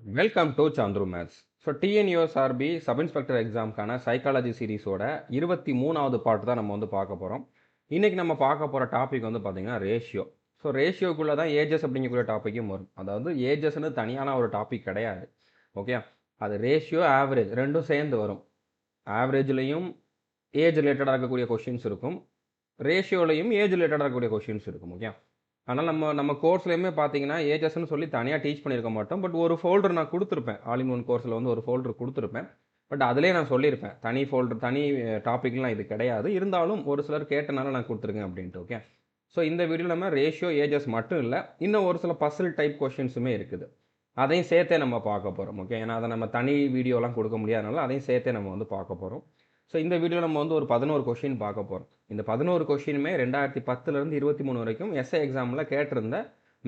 Welcome to Chandru maths. So TNUSRB sub inspector எக்ஸாமுக்கான psychology சீரிஸோட 23வது பார்ட் தான் நம்ம வந்து பார்க்க போகிறோம். இன்றைக்கி நம்ம பார்க்க போகிற டாபிக் வந்து பார்த்திங்கன்னா ரேஷியோ. ஸோ ரேஷியோக்குள்ளே தான் ஏஜஸ் அப்படிங்கக்கூடிய டாப்பிக்கும் வரும். அதாவது ஏஜஸ்ன்னு தனியான ஒரு டாபிக் கிடையாது. ஓகே, அது ரேஷியோ ஆவரேஜ் ரெண்டும் சேர்ந்து வரும். ஆவரேஜ்லேயும் ஏஜ் ரிலேட்டடாக இருக்கக்கூடிய கொஷின்ஸ் இருக்கும், ரேஷியோலையும் ஏஜ் ரிலேட்டடாக இருக்கக்கூடிய கொஷின்ஸ் இருக்கும். ஓகே, ஆனால் நம்ம கோர்ஸ்லேயுமே பார்த்தீங்கன்னா ஏஜஸ்ன்னு சொல்லி தனியாக டீச் பண்ணியிருக்க மாட்டோம். பட் ஒரு ஃபோல்டர் நான் கொடுத்துருப்பேன். ஆல் இன் ஒன் கோர்ஸில் வந்து ஒரு ஃபோல்டர் கொடுத்துருப்பேன். பட் அதிலே நான் சொல்லியிருப்பேன், தனி ஃபோல்டர் தனி டாப்பிக்லாம் இது கிடையாது. இருந்தாலும் ஒரு சிலர் கேட்டனால நான் கொடுத்துருக்கேன் அப்படின்ட்டு. ஓகே, ஸோ இந்த வீடியோவில் நம்ம ரேஷியோ ஏஜஸ் மட்டும் இல்லை, இன்னும் ஒரு சில பசில் டைப் கொஷின்ஸுமே இருக்குது. அதையும் சேர்த்தே நம்ம பார்க்க போகிறோம். ஓகே, ஏன்னா அதை நம்ம தனி வீடியோலாம் கொடுக்க முடியாதனால அதையும் சேர்த்தே நம்ம வந்து பார்க்க போகிறோம். ஸோ இந்த வீடியோவில் நம்ம வந்து ஒரு 11 கொஷின் பார்க்க போகிறோம். இந்த 11 கொஷினுமே 2010லேருந்து 23 வரைக்கும் எஸ்ஐ எக்ஸாமில் கேட்டிருந்த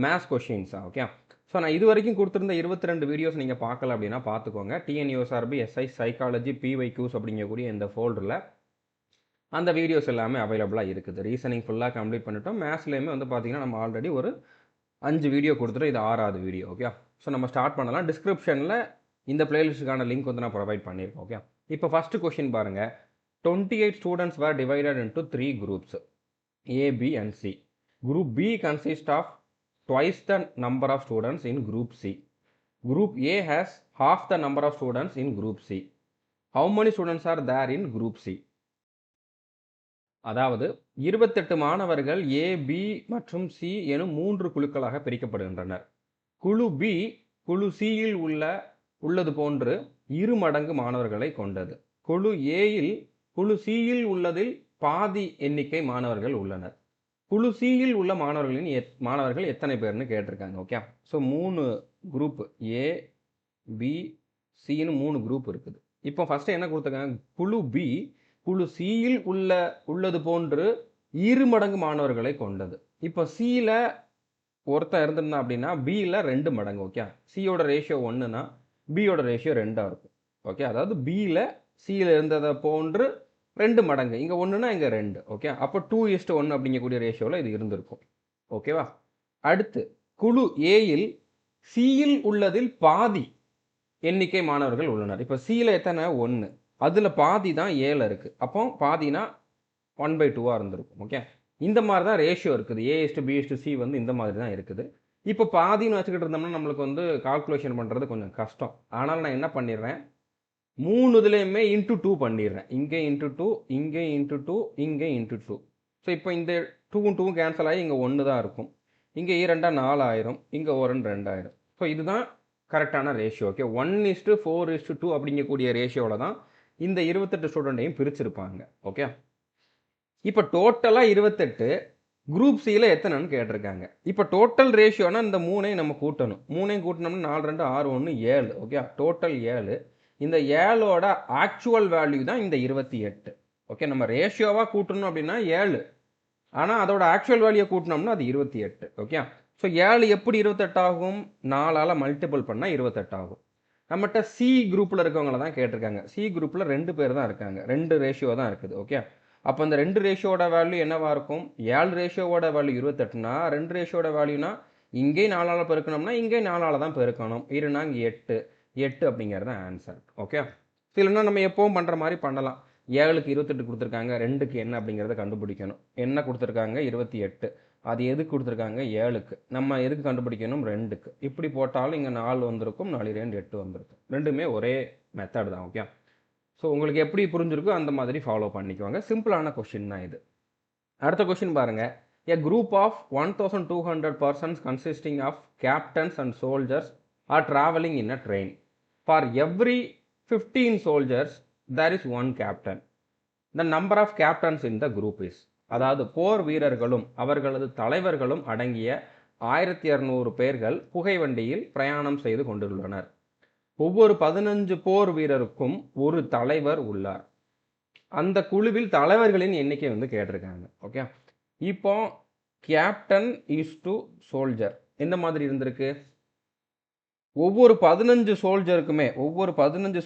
மேத்ஸ் கொஷின்ஸா. ஓகே, ஸோ நான் இது வரைக்கும் கொடுத்துருந்த 22 வீடியோஸ் நீங்கள் பார்க்கல அப்படின்னா பார்த்துக்கோங்க. டிஎன்யூஎஸ்ஆர்பி எஸ்ஐ சைக்காலஜி பிஒய்க்யூஸ் அப்படிங்கக்கூடிய இந்த ஃபோல்டரில் அந்த வீடியோஸ் எல்லாமே அவைலபிளாக இருக்குது. ரீசனிங் ஃபுல்லாக கம்ப்ளீட் பண்ணிட்டோம். மேத்ஸ்லேயுமே வந்து பார்த்திங்கன்னா நம்ம ஆல்ரெடி ஒரு 5 வீடியோ கொடுத்துட்டு இது 6வது வீடியோ. ஓகே, ஸோ நம்ம ஸ்டார்ட் பண்ணலாம். டிஸ்கிரிப்ஷனில் இந்த பிளேலிஸ்ட்டுக்கான லிங்க் வந்து நான் ப்ரொவைட் பண்ணியிருக்கேன். ஓகே, இப்போ ஃபஸ்ட்டு கொஷின் பாருங்கள். 28 students were divided into 3 groups, A, B and C. Group B consists of twice the number of students in Group C. Group A has half the number of students in Group C. How many students are there in Group C? அதாவது 28 மாணவர்கள் A, B மற்றும் C எனும் 3 குழுக்களாக பிரிக்கப்படுகின்றனர். குழு B குழு Cயில் உள்ளது போன்று 2 மடங்கு மாணவர்களை கொண்டது. குழு Aயில் குழு Cயில் உள்ளதில் பாதி எண்ணிக்கை மாணவர்கள் உள்ளனர். குழு Cயில் உள்ள மாணவர்கள் எத்தனை பேர்னு கேட்டிருக்காங்க. Okay, so 3 group A, B, Cன்னு 3 group இருக்குது. இப்போ ஃபஸ்ட்டு என்ன கொடுத்துருக்காங்க, குழு B குழு Cயில் உள்ளது போன்று 2 மடங்கு மாணவர்களை கொண்டது. இப்போ Cயில் ஒருத்தன் இருந்திருந்தான் அப்படின்னா Bயில் 2 மடங்கு. ஓகே, Cயோட ரேஷியோ 1னா Bயோட ரேஷியோ 2ஆக இருக்கும். ஓகே, அதாவது Bயில் Cயில் இருந்ததை போன்று 2 மடங்கு, இங்கே 1னா இங்கே 2. ஓகே, அப்போ 2:1 அப்படிங்கக்கூடிய ரேஷியோவில் இது இருந்திருக்கும். ஓகேவா, அடுத்து குழு Aயில் Cயில் உள்ளதில் பாதி எண்ணிக்கை மாணவர்கள் உள்ளனர். இப்போ Cயில் எத்தனை 1, அதில் பாதி தான் Aல இருக்குது. அப்போ பாதினா 1/2ஆக இருந்திருக்கும். ஓகே, இந்த மாதிரி தான் ரேஷியோ இருக்குது. A:B:C வந்து இந்த மாதிரி தான் இருக்குது. இப்போ பாதின்னு வச்சுக்கிட்டு இருந்தோம்னா நம்மளுக்கு வந்து கால்குலேஷன் பண்ணுறது கொஞ்சம் கஷ்டம். ஆனால் நான் என்ன பண்ணிடுறேன், 3 இதுலேயுமே இன்ட்டு 2 பண்ணிடுறேன். இங்கே இன்ட்டு 2, இங்கே இன்ட்டு 2, இங்கே இன்ட்டு 2. ஸோ இப்போ இந்த 2ம் 2ம் கேன்சல் ஆகி இங்கே 1 தான் இருக்கும். இங்கே 2 4 ஆயிரும், இங்கே 1 2 ஆயிரும். ஸோ இதுதான் கரெக்டான ரேஷியோ. ஓகே, 1:4:2 அப்படிங்கக்கூடிய ரேஷியோவில் தான் இந்த 28 ஸ்டூடெண்ட்டையும் பிரிச்சிருப்பாங்க. ஓகே, இப்போ டோட்டலாக 28, குரூப் Cயில் எத்தனைன்னு கேட்டிருக்காங்க. இப்போ டோட்டல் ரேஷியோனா இந்த 3ஐயும் நம்ம கூட்டணும். 3ஐயும் கூட்டினோம்னா 4 2 6 1 7. Okay, total 7. இந்த 7ஓட ஆக்சுவல் வேல்யூ தான் இந்த 28. ஓகே, நம்ம ரேஷியோவாக கூட்டணும் அப்படின்னா 7, ஆனால் அதோட ஆக்சுவல் வேல்யூ கூட்டினோம்னா அது 28. ஓகே, ஸோ 7 எப்படி 28 ஆகும், 4ஆல் மல்டிபிள் பண்ணால் 28 ஆகும். நம்மகிட்ட C குரூப்பில் இருக்கவங்கள தான் கேட்டிருக்காங்க. C குரூப்பில் 2 பேர் தான் இருக்காங்க, 2 ரேஷியோ தான் இருக்குது. ஓகே, அப்போ அந்த 2 ரேஷியோட வேல்யூ என்னவா இருக்கும், 7 ரேஷியோவோட வேல்யூ 28னா 2 ரேஷியோட வேல்யூனா இங்கே 4ஆல் பெருக்கணும்னா இங்கே 4ஆல் தான் பெருக்கணும். இருனா இங்கே 8 அப்படிங்கிறது தான் ஆன்சர். ஓகே, இல்லைன்னா நம்ம எப்பவும் பண்ணுற மாதிரி பண்ணலாம். 7க்கு 28 கொடுத்துருக்காங்க, 2க்கு என்ன அப்படிங்கிறத கண்டுபிடிக்கணும். என்ன கொடுத்துருக்காங்க 28, அது எதுக்கு கொடுத்துருக்காங்க 7க்கு, நம்ம எதுக்கு கண்டுபிடிக்கணும் 2க்கு. இப்படி போட்டாலும் இங்கே 4 வந்திருக்கும், 4 2 8 வந்திருக்கும். ரெண்டுமே ஒரே மெத்தட் தான். ஓகே, ஸோ உங்களுக்கு எப்படி புரிஞ்சிருக்கோ அந்த மாதிரி ஃபாலோ பண்ணிக்குவாங்க. சிம்பிளான கொஷின் தான் இது. அடுத்த கொஷின் பாருங்கள். A group of 1200 persons consisting of captains and soldiers are traveling in a train. For every 15 soldiers there is one captain. The number of captains in the group is. அதாவது போர் வீரர்களும் அவர்களது தலைவர்களும் அடங்கிய 1200 பேர்கள் புகைவண்டியில் பிரயாணம் செய்து கொண்டுள்ளனர். ஒவ்வொரு 15 போர் வீரருக்கும் ஒரு தலைவர் உள்ளார். அந்த குழுவில் தலைவர்களின் எண்ணிக்கை வந்து கேட்டிருக்காங்க. ஓகே, இப்போ கேப்டன் இஸ் டு சோல்ஜர் எந்த மாதிரி இருந்திருக்கு, ஒவ்வொரு 15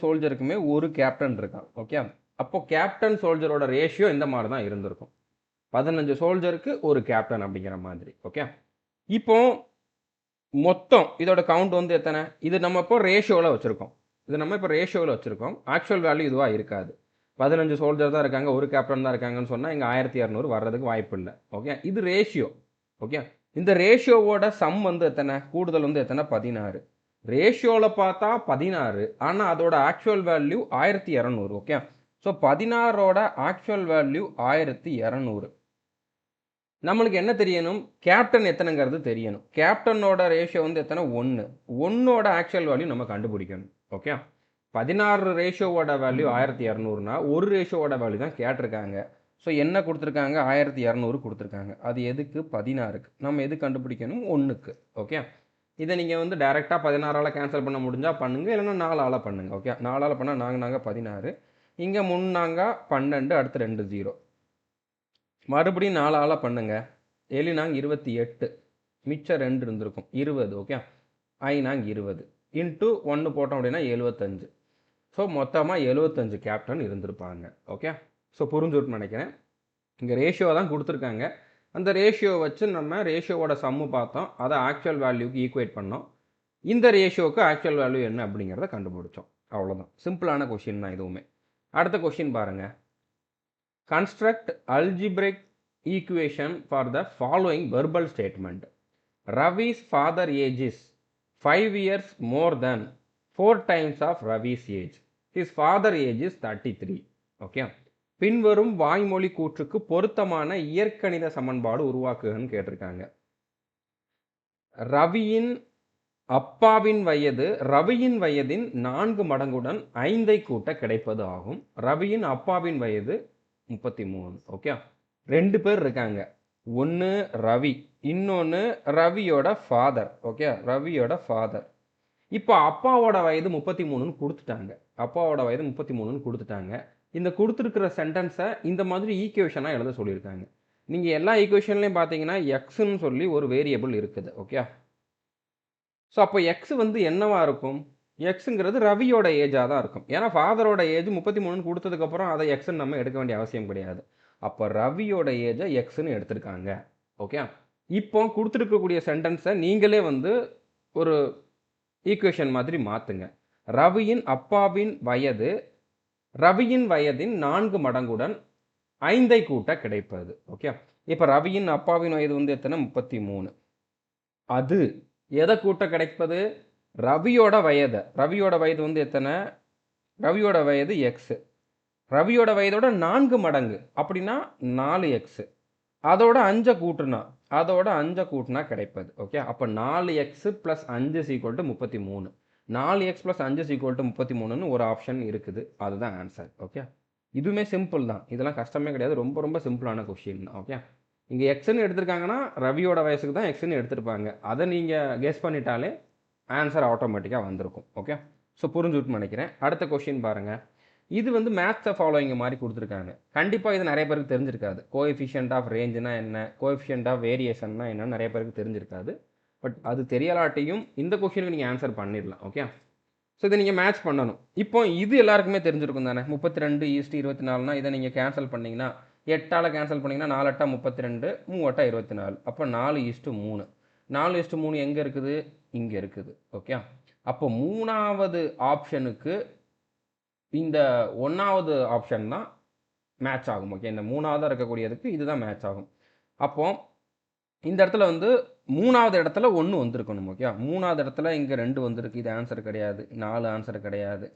சோல்ஜருக்குமே ஒரு கேப்டன் இருக்கான். ஓகே, அப்போ கேப்டன் சோல்ஜரோட ரேஷியோ இந்த மாதிரி தான் இருந்திருக்கும், 15 சோல்ஜருக்கு ஒரு கேப்டன் அப்படிங்கிற மாதிரி. ஓகே, இப்போ மொத்தம் இதோட கவுண்ட் வந்து எத்தனை? இது நம்ம இப்போ ரேஷியோவில் வச்சுருக்கோம். இது நம்ம இப்போ ரேஷியோவில் வச்சுருக்கோம். ஆக்சுவல் வேல்யூ இதுவாக இருக்காது. 15 சோல்ஜர் தான் இருக்காங்க, ஒரு கேப்டன் தான் இருக்காங்கன்னு சொன்னால் இங்கே 1200 வர்றதுக்கு வாய்ப்பு இல்லை. ஓகே, இது ரேஷியோ. ஓகே, இந்த ரேஷியோவோட சம் வந்து எத்தனை? கூடுதல் வந்து எத்தனை? 16. ரேஷியோவில் பார்த்தா 16, ஆனால் அதோட ஆக்சுவல் வேல்யூ 1200. ஓகே, ஸோ 16ஓட ஆக்சுவல் வேல்யூ 1200. நம்மளுக்கு என்ன தெரியணும்? கேப்டன் எத்தனைங்கிறது தெரியணும். கேப்டனோட ரேஷியோ வந்து எத்தனை? 1. 1ஓட ஆக்சுவல் வேல்யூ நம்ம கண்டுபிடிக்கணும். ஓகே, 16 ரேஷியோவோட வேல்யூ 1200னா ஒரு ரேஷியோவோட வேல்யூ தான் கேட்டிருக்காங்க. ஸோ என்ன கொடுத்துருக்காங்க? 1200 கொடுத்துருக்காங்க. அது எதுக்கு? 16க்கு. நம்ம எது கண்டுபிடிக்கணும்? 1க்கு. ஓகே, இதை நீங்கள் வந்து டைரெக்டாக 16ஆல் கேன்சல் பண்ண முடிஞ்சால் பண்ணுங்கள், இல்லைன்னா 4ஆல் பண்ணுங்கள். ஓகே, 4ஆல் பண்ணால் நாங்கள் 16, இங்கே முன்னாங்க 12, அடுத்து 2 0. மறுபடியும் 4ஆல் பண்ணுங்க. 7 நாங்க 28, மிச்சம் 2 இருந்திருக்கும் 20. ஓகே, 5 நாங்க 20 இன்ட்டு 1 போட்டோம் அப்படின்னா 75. ஸோ மொத்தமாக 75 கேப்டன் இருந்திருப்பாங்க. ஓகே, ஸோ புரிஞ்சுட்டுன்னு நினைக்கிறேன். இங்கே ரேஷியோ தான் கொடுத்துருக்காங்க. அந்த ரேஷியோ வச்சு நம்ம ரேஷியோவோட சம்மு பார்த்தோம், அதை ஆக்சுவல் வேல்யூக்கு ஈக்குவேட் பண்ணோம். இந்த ரேஷியோவுக்கு ஆக்சுவல் வேல்யூ என்ன அப்படிங்கிறத கண்டுபிடிச்சோம். அவ்வளோதான், சிம்பிளான கொஷின் தான் இதுவுமே. அடுத்த கொஷின் பாருங்கள். Construct algebraic equation for the following verbal statement. Ravi's father age is 5 years more than 4 times of Ravi's age. His father age is 33. Okay. பின்வரும் வாய்மொழி கூற்றுக்கு பொருத்தமான இயற்கணித சமன்பாடு உருவாக்குகன்னு கேட்டிருக்காங்க. ரவியின் அப்பாவின் வயது ரவியின் வயதின் 4 மடங்குடன் 5ஐ கூட்ட கிடைப்பது ஆகும். ரவியின் அப்பாவின் வயது 33. ஓகே, 2 பேர் இருக்காங்க. ஒன்று ரவி, இன்னொன்று ரவியோட ஃபாதர். ஓகே, ரவியோட ஃபாதர். இப்போ அப்பாவோட வயது 33ன்னு கொடுத்துட்டாங்க. அப்பாவோட வயது 33ன்னு கொடுத்துட்டாங்க. இந்த கொடுத்துருக்கிற சென்டென்ஸை இந்த மாதிரி ஈக்குவேஷனாக எழுத சொல்லியிருக்காங்க. நீங்கள் எல்லா ஈக்குவேஷன்லையும் பார்த்தீங்கன்னா எக்ஸ்ன்னு சொல்லி ஒரு வேரியபிள் இருக்குது. ஓகே, ஸோ அப்போ எக்ஸ் வந்து என்னவா இருக்கும்? எக்ஸுங்கிறது ரவியோட ஏஜாக தான் இருக்கும். ஏன்னா ஃபாதரோட ஏஜ் 33ன்னு கொடுத்ததுக்கப்புறம் அதை எக்ஸ்ன்னு நம்ம எடுக்க வேண்டிய அவசியம் கிடையாது. அப்போ ரவியோட ஏஜை எக்ஸ்ன்னு எடுத்திருக்காங்க. ஓகே, இப்போ கொடுத்துருக்கக்கூடிய சென்டென்ஸை நீங்களே வந்து ஒரு ஈக்குவேஷன் மாதிரி மாற்றுங்க. ரவியின் அப்பாவின் வயது ரவியின் வயதின் 4 மடங்குடன் 5ஐ கூட்ட கிடைப்பது. ஓகே, இப்போ ரவியின் அப்பாவின் வயது வந்து எத்தனை? 33. அது எதை கூட்ட கிடைப்பது? ரவியோட வயது. ரவியோட வயது வந்து எத்தனை? ரவியோட வயது எக்ஸ். ரவியோட வயதோட 4 மடங்கு அப்படின்னா 4x. அதோட 5 கூட்டினா கிடைப்பது. ஓகே, அப்போ 4x + 5 = 33. 4x + 5 = 33ன்னு ஒரு ஆப்ஷன் இருக்குது. அதுதான் ஆன்சர். ஓகே, இதுவுமே சிம்பிள் தான், இதெல்லாம் கஷ்டமே கிடையாது. ரொம்ப ரொம்ப சிம்பிளான கொஷின் தான். ஓகே, இங்கே எக்ஸ்ன்னு எடுத்திருக்காங்கன்னா ரவியோட வயசுக்கு தான் எக்ஸ்ன்னு எடுத்திருப்பாங்க. அதை நீங்கள் கெஸ் பண்ணிட்டாலே ஆன்சர் ஆட்டோமேட்டிக்காக வந்திருக்கும். ஓகே, ஸோ புரிஞ்சுட்டுன்னு நினைக்கிறேன். அடுத்த கொஷின் பாருங்கள். இது வந்து மேத்ஸை ஃபாலோயிங் மாதிரி கொடுத்துருக்காங்க. கண்டிப்பாக இது நிறைய பேருக்கு தெரிஞ்சிருக்காது. கோஎஃபிஷியன்ட் ஆஃப் ரேஞ்சுனா என்ன, கோஎஃபிஷியன்ட் ஆஃப் வேரியேஷன்னா என்னன்னு நிறைய பேருக்கு தெரிஞ்சிருக்காது. பட் அது தெரியலாட்டியும் இந்த கொஷினுக்கு நீங்கள் ஆன்சர் பண்ணிடலாம். ஓகே, ஸோ இதை நீங்கள் மேட்ச் பண்ணணும். இப்போ இது எல்லாருக்குமே தெரிஞ்சிருக்கும் தானே. 32:24னா இதை நீங்கள் கேன்சல் பண்ணிங்கன்னா 8ஆல் கேன்சல் பண்ணிங்கன்னா 4 8 32, 3 8 24. அப்போ 4:3. 4:3 எங்கே இருக்குது? இங்கே இருக்குது. ஓகே, அப்போ 3வது ஆப்ஷனுக்கு இந்த 1வது ஆப்ஷன் தான் மேட்ச் ஆகும். ஓகே, இந்த 3வது இருக்கக்கூடியதுக்கு இதுதான் மேட்ச் ஆகும். அப்போ இந்த இடத்துல வந்து 3வது இடத்துல 1 வந்திருக்கணும். ஓகே, 3வது இடத்துல இங்கே 2 வந்திருக்கு, இது ஆன்சர் கிடையாது. 4 ஆன்சர் கிடையாது.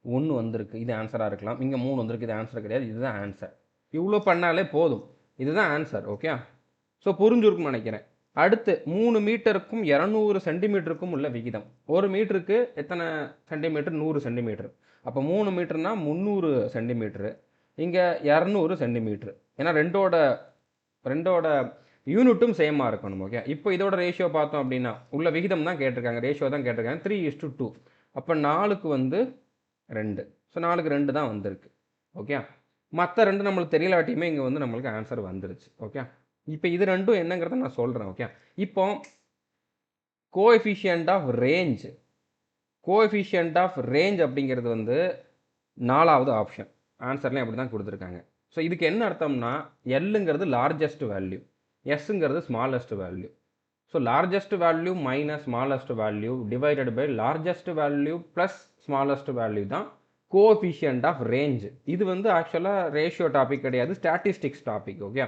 1 வந்திருக்கு, இது ஆன்சராக இருக்கலாம். இங்கே 3 வந்திருக்கு, இது ஆன்சர் கிடையாது. இதுதான் ஆன்சர். இவ்வளோ பண்ணாலே போதும், இதுதான் ஆன்சர். ஓகே, ஸோ புரிஞ்சுருக்குன்னு நினைக்கிறேன். அடுத்து 3 மீட்டருக்கும் 200 சென்டிமீட்டருக்கும் உள்ள விகிதம். 1 மீட்டருக்கு எத்தனை சென்டிமீட்டர்? 100 சென்டிமீட்டர். அப்போ 3 மீட்டர்னா 300 சென்டிமீட்டரு, இங்கே 200 சென்டிமீட்டர். ஏன்னா ரெண்டோட யூனிட்டும் சேமாக இருக்கணும். ஓகே, இப்போ இதோட ரேஷியோ பார்த்தோம் அப்படின்னா உள்ள விகிதம் தான் கேட்டிருக்காங்க, ரேஷியோ தான் கேட்டிருக்காங்க. 3:2. அப்போ 4க்கு வந்து 2. ஸோ 4க்கு 2 தான் வந்திருக்கு. ஓகே, மற்ற 2 நம்மளுக்கு தெரியலாட்டியுமே இங்கே வந்து நம்மளுக்கு ஆன்சர் வந்துருச்சு. ஓகே, இப்போ இது ரெண்டும் என்னங்கிறத நான் சொல்கிறேன். ஓகே, இப்போ கோஎஃபிஷியன்ட் ஆஃப் ரேஞ்ச் அப்படிங்கிறது வந்து 4வது ஆப்ஷன். ஆன்சர்லேயும் அப்படி தான் கொடுத்துருக்காங்க. ஸோ இதுக்கு என்ன அர்த்தம்னா எல்லுங்கிறது லார்ஜஸ்ட் வேல்யூ, எஸ்ங்கிறது smallest value. So largest value minus smallest value divided by largest value plus smallest value தான் கோஎஃபிஷியன்ட் ஆஃப் ரேஞ்ச். இது வந்து ஆக்சுவலாக ரேஷியோ டாபிக் கிடையாது, ஸ்டாட்டிஸ்டிக்ஸ் டாபிக். ஓகே,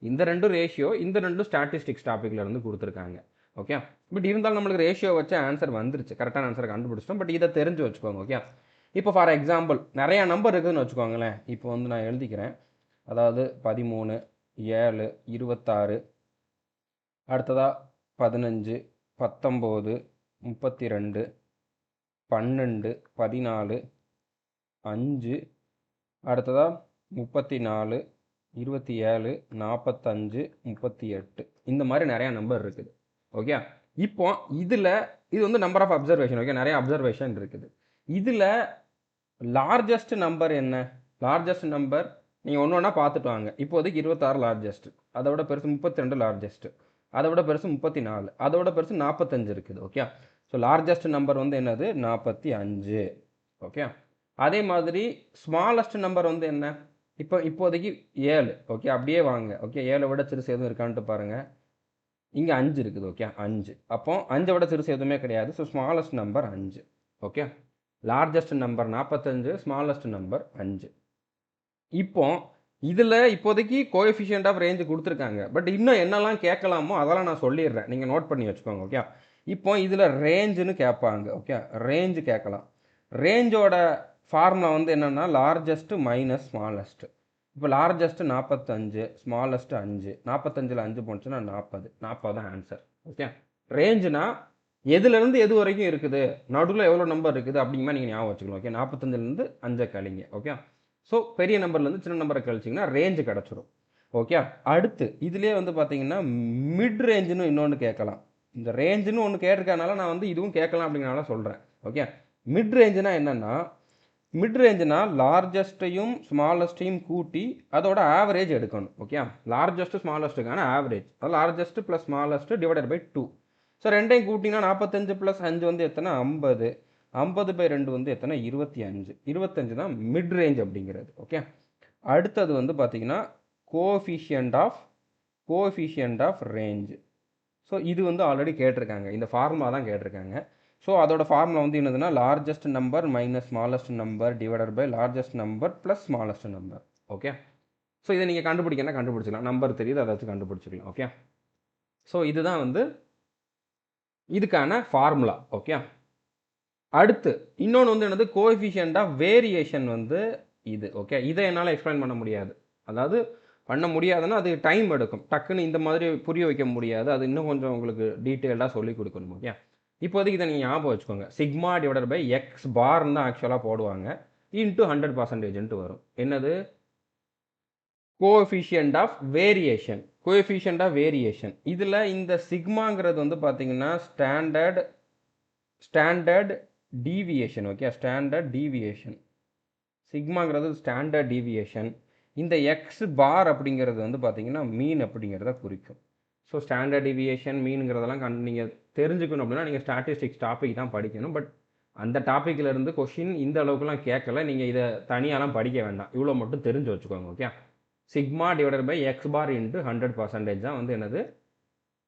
இந்த ரெண்டும் ரேஷியோ, இந்த ரெண்டும் ஸ்டாட்டிஸ்டிக்ஸ் டாப்பிக்கில் இருந்து கொடுத்துருக்காங்க. ஓகே, பட் இருந்தாலும் நம்மளுக்கு ரேஷியோ வச்ச ஆன்சர் வந்துருச்சு, கரெக்டான ஆன்சர் கண்டுபிடிச்சிட்டோம். பட் இதை தெரிஞ்சு வச்சுக்கோங்க. ஓகே, இப்போ ஃபார் எக்ஸாம்பிள் நிறையா நம்பர் இருக்குதுன்னு வச்சுக்கோங்களேன். இப்போ வந்து நான் எழுதிக்கிறேன். அதாவது 13, 7, 26, அடுத்ததாக 15, 19, 32, 12, 14, 5, அடுத்ததாக 34, 27, 45, 38, இந்த மாதிரி நிறையா நம்பர் இருக்குது. ஓகே, இப்போ இதில் இது வந்து நம்பர் ஆஃப் அப்சர்வேஷன். ஓகே, நிறைய அப்சர்வேஷன் இருக்குது. இதில் லார்ஜஸ்ட் நம்பர் என்ன? லார்ஜஸ்ட் நம்பர் நீங்கள் ஒன்று ஒன்றா பார்த்துட்டு வாங்க. இப்போதைக்கு 26 லார்ஜஸ்ட், அதை விட பெருசு 32 லார்ஜஸ்ட், அதை விட பெருசு 34, அதை விட பெருசு 45 இருக்குது. ஓகே, ஸோ லார்ஜஸ்ட் நம்பர் வந்து என்னது? 45. ஓகே, அதே மாதிரி ஸ்மாலஸ்ட் நம்பர் வந்து என்ன? இப்போதைக்கு 7. ஓகே, அப்படியே வாங்க. ஓகே, 7 விட சிறுசு எதுவும் இருக்கான்ட்டு பாருங்கள். இங்கே 5 இருக்குது. ஓகே, 5. அப்போ 5 விட சிறுசு எதுவுமே கிடையாது. So smallest number 5. Okay, largest number 45, smallest number 5. இப்போ இதில் இப்போதைக்கு கோஎஃபிஷியன்ட் ஆஃப் ரேஞ்சு கொடுத்துருக்காங்க. பட் இன்னும் என்னெல்லாம் கேட்கலாமோ அதெல்லாம் நான் சொல்லிடுறேன், நீங்கள் நோட் பண்ணி வச்சுக்கோங்க. ஓகே, இப்போ இதில் ரேஞ்சுன்னு கேட்பாங்க. ஓகே, ரேஞ்சு கேட்கலாம். ரேஞ்சோட ஃபார்முலா வந்து என்னென்னா லார்ஜஸ்ட் மைனஸ் ஸ்மாலஸ்ட். இப்போ லார்ஜஸ்ட் 45, ஸ்மாலஸ்ட் 5. 45ல் 5 போச்சுன்னா 40. 40 தான் ஆன்சர். ஓகே, ரேஞ்சுனா எதுலேருந்து எது வரைக்கும் இருக்குது, நடுவில் எவ்வளோ நம்பர் இருக்குது அப்படிங்கிற நீங்கள் ஞாபகம் வச்சுக்கலாம். ஓகே, 45லேருந்து 5 கழிங்க. ஓகே, ஸோ பெரிய நம்பர்லேருந்து சின்ன நம்பரை கழிச்சிங்கன்னா ரேஞ்சு கிடச்சிரும். ஓகே, அடுத்து இதுலேயே வந்து பார்த்தீங்கன்னா மிட் ரேஞ்சுன்னு இன்னொன்று கேட்கலாம். இந்த ரேஞ்சுன்னு ஒன்று கேட்டிருக்கனால நான் வந்து இதுவும் கேட்கலாம் அப்படிங்கிறனால சொல்கிறேன். ஓகே, மிட் ரேஞ்சுனா என்னென்னா, மிட் ரேஞ்சுனா லார்ஜஸ்ட்டையும் ஸ்மாலஸ்ட்டையும் கூட்டி அதோட ஆவரேஜ் எடுக்கணும். ஓகே, லார்ஜஸ்ட்டு ஸ்மாலஸ்ட்டுக்கான ஆவரேஜ், அது largest plus smallest divided by 2. So ரெண்டையும் கூட்டினா 45 + 5 வந்து எத்தனை? 50. 50/2 வந்து எத்தனை? 25. 25 தான் மிட் ரேஞ்ச் அப்படிங்கிறது. ஓகே, அடுத்தது வந்து பார்த்தீங்கன்னா கோஎஃபிஷியன்ட் ஆஃப் ரேஞ்ச். ஸோ இது வந்து ஆல்ரெடி கேட்டிருக்காங்க, இந்த ஃபார்முலா தான் கேட்டிருக்காங்க. ஸோ அதோட ஃபார்முலா வந்து என்னதுன்னா largest number minus smallest number divided by largest number plus smallest number. Okay, so இதை நீங்கள் கண்டுபிடிக்கணும், கண்டுபிடிச்சிக்கலாம். நம்பர் தெரியுது, அதை வச்சு கண்டுபிடிச்சிக்கலாம். ஓகே, ஸோ இதுதான் வந்து இதுக்கான ஃபார்முலா. ஓகே, அடுத்து இன்னொன்று வந்து என்னது? கோஎஃபிஷியன்ட் ஆஃப் வேரியேஷன் வந்து இது. ஓகே, இதை என்னால் எக்ஸ்பிளைன் பண்ண முடியாது. அதாவது பண்ண முடியாதுன்னா அது டைம் எடுக்கும், டக்குன்னு இந்த மாதிரி புரிய வைக்க முடியாது. அது இன்னும் கொஞ்சம் உங்களுக்கு டீட்டெயில்டாக சொல்லி கொடுக்கணும். ஓகே, இப்போதைக்கு இதை நீங்கள் ஞாபகம் வச்சுக்கோங்க. சிக்மா டிவைடட் பை எக்ஸ் பார்னு தான் ஆக்சுவலாக போடுவாங்க, இன்ட்டு 100%ன்ட்டு வரும். என்னது? Coefficient of variation. Coefficient of variation இதில் இந்த சிக்மாங்கிறது வந்து பார்த்தீங்கன்னா standard deviation. Okay, standard deviation. சிக்மாங்கிறது ஸ்டாண்டர்ட் டீவியேஷன். இந்த எக்ஸ் பார் அப்படிங்கிறது வந்து பார்த்தீங்கன்னா மீன் அப்படிங்கிறத குறிக்கும். ஸோ ஸ்டாண்டர்ட் டீவியேஷன் மீனுங்கிறதெல்லாம் நீங்கள் தெரிஞ்சுக்கணும் அப்படின்னா நீங்கள் ஸ்டாட்டிஸ்டிக்ஸ் டாபிக் தான் படிக்கணும். பட் அந்த டாப்பிக்கில் இருந்து கொஷின் இந்த அளவுக்குலாம் கேட்கல, நீங்கள் இதை தனியாலாம் படிக்க வேண்டாம், இவ்வளோ மட்டும் தெரிஞ்சு வச்சுக்கோங்க. Okay, sigma divided by x bar into 100% தான் வந்து என்னது?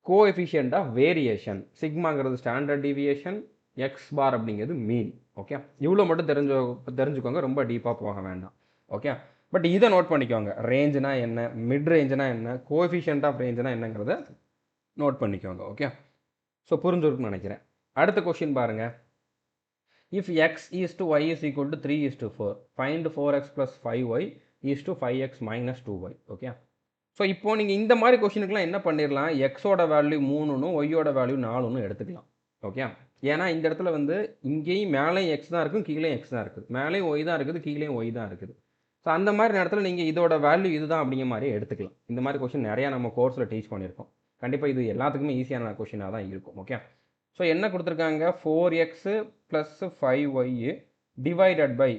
Coefficient of variation. சிக்மாங்கிறது ஸ்டாண்டர்ட் டீவியேஷன், எக்ஸ் பார் அப்படிங்கிறது மீன். ஓகே, இவ்வளோ மட்டும் தெரிஞ்சுக்கோங்க, ரொம்ப டீப்பாக போக வேண்டாம். ஓகே, பட் இதை நோட் பண்ணிக்கோங்க. ரேஞ்சுனா என்ன, மிட் ரேஞ்சுனா என்ன, கோஎஃபிஷியன்ட் ஆஃப் ரேஞ்சுனா என்னங்கிறத நோட் பண்ணிக்கோங்க. ஓகே, ஸோ புரிஞ்சுருக்குன்னு நினைக்கிறேன். அடுத்த கொஸ்டின் பாருங்க. If x is to y is equal to 3:4, find 4x + 5y is to 5x - 2y. Okay, so இப்போ நீங்கள் இந்த மாதிரி கொஷினுக்குலாம் என்ன பண்ணிடலாம்? எக்ஸோட வேல்யூ 3னும் ஒய்யோட வேல்யூ 4னும் எடுத்துக்கலாம். ஓகே, ஏன்னா இந்த இடத்துல வந்து இங்கேயும் மேலேயும் எக்ஸ் தான் இருக்கும், கீழே எக்ஸ் தான் இருக்குது, மேலேயும் ஒய் தான் இருக்குது, கீழேயும் ஒய் தான் இருக்குது. ஸோ அந்த மாதிரி நேரத்தில் நீங்கள் இதோட வேல்யூ இதுதான் அப்படிங்கிற மாதிரி எடுத்துக்கலாம். இந்த மாதிரி கொஷின் நிறையா நம்ம கோர்ஸில் டீச் பண்ணியிருக்கோம். கண்டிப்பாக இது எல்லாத்துக்குமே ஈஸியான கொஷினாக தான் இருக்கும். ஓகே, ஸோ என்ன கொடுத்துருக்காங்க? 4x + 5y divided by